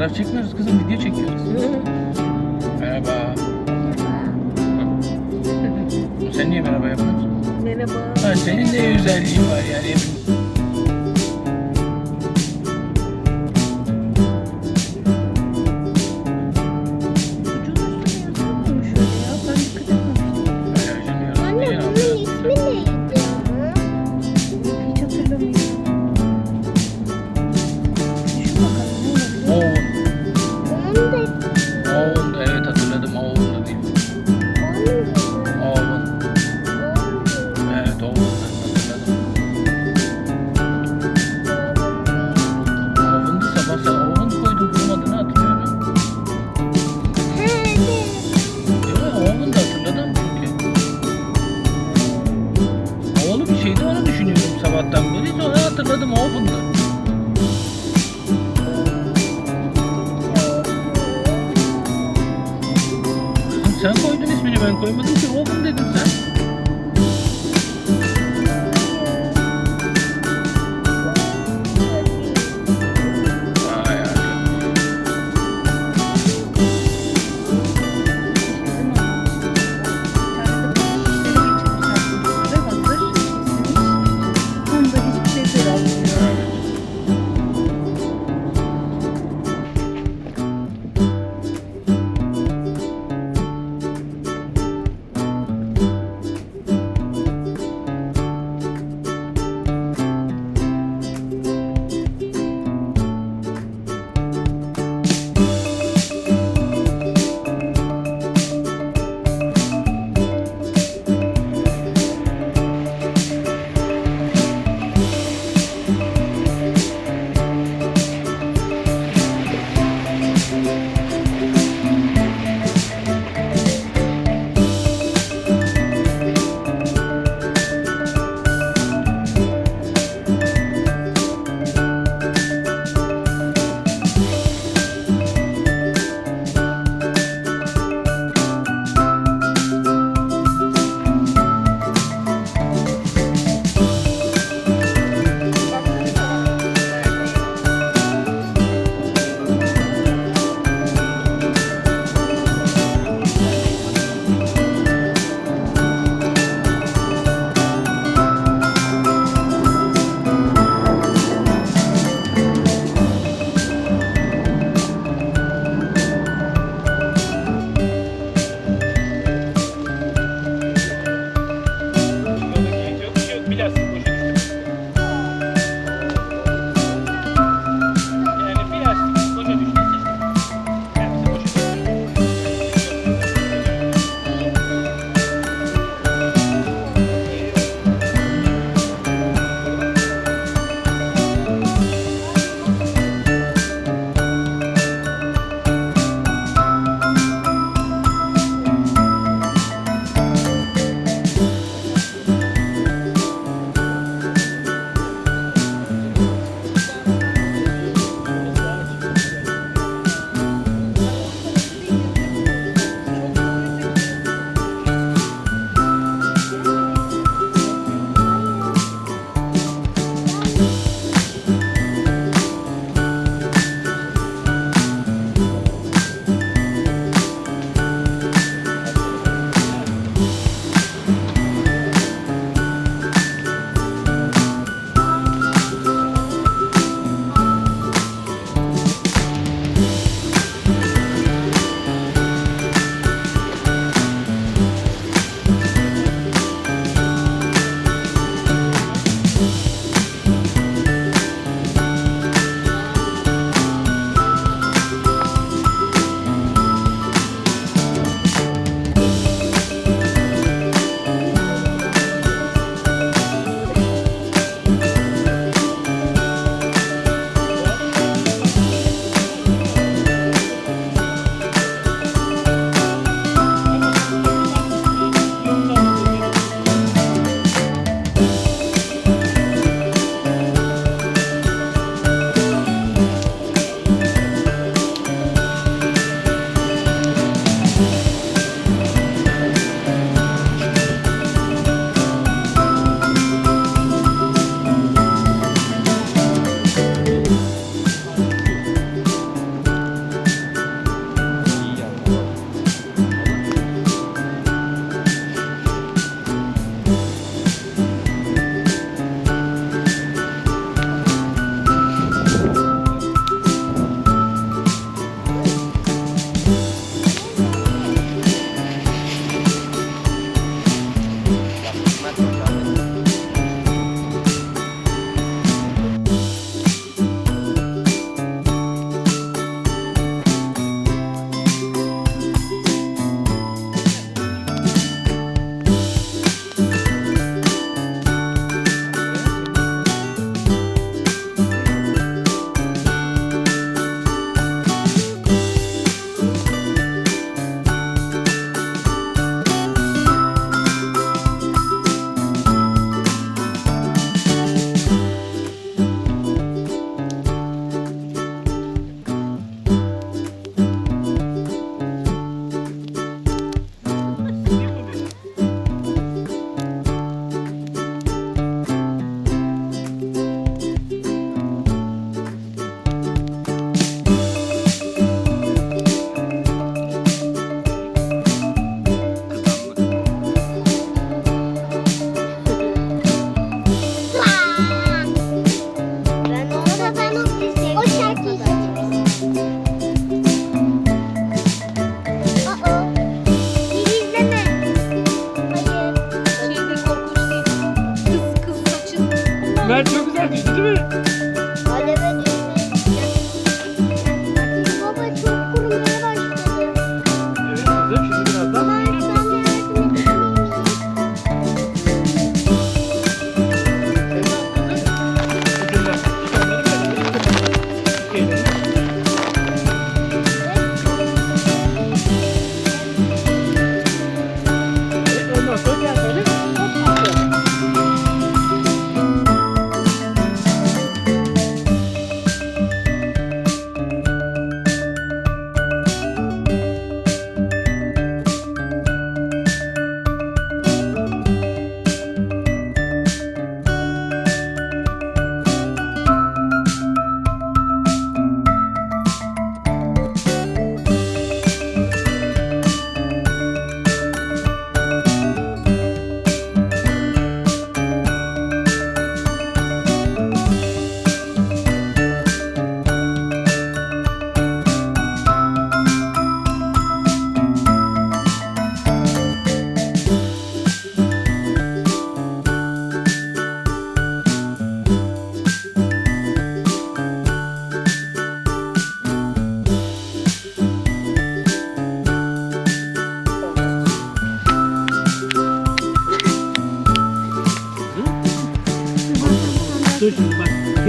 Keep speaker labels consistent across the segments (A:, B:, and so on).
A: Fotoğraf çekmiyoruz kızım, video çekiyoruz. Merhaba. Sen niye merhaba yapıyorsun?
B: Merhaba.
A: Ha, senin ne özelliğin var yani?
B: Anne bunun ismi neydi? Hiç hatırlamıyorum. Düşün bakalım ne olabilir?
A: Oğlum.
B: Onun da
A: Oğlum da evet hatırladım. Oğlum da değil. Oğlum. Evet oğlum da hatırladım. Oğlum da sabah sabah oğlum koydum. Bunun adını hatırlıyorum. Değil mi? Oğlum da hatırladım çünkü. Oğlum bir şeydi, onu düşünüyorum sabahtan beri. Sonra hatırladım oğlum da. Sen koydun ismini, ben koymadım ki. Oğlum dedin sen. Vay arkadaş.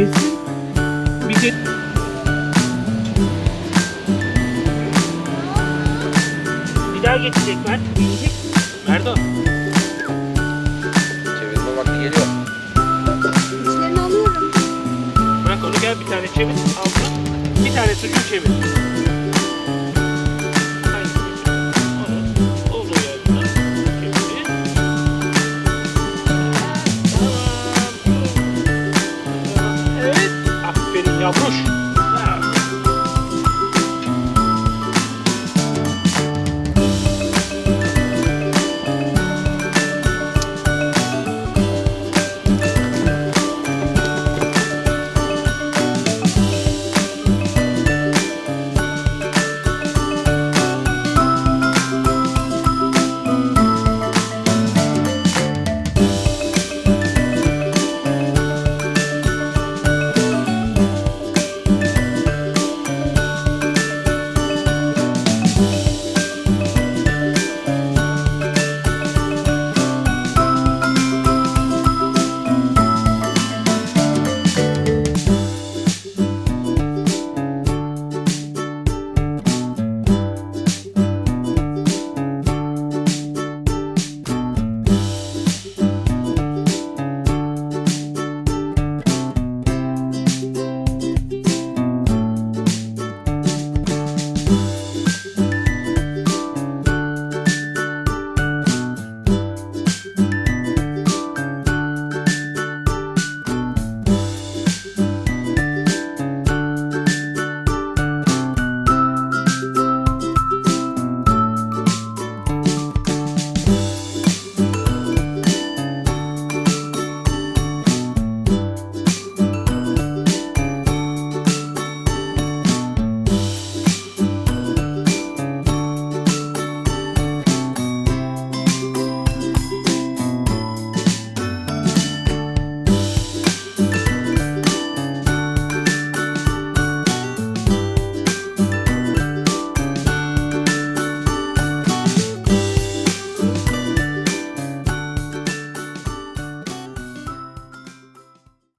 C: kesin bir de bir daha geçecek Mert. Yiyecek. Merdo.
D: Çevirme vakti geliyor.
B: İçlerini alıyorum.
C: Bırak onu, gel bir tane çevir. Altına. Bir tane sucuk çevir. Hangisi? Onu. Olduğu yerden çevir. Tamam. Evet. Aferin yavruş.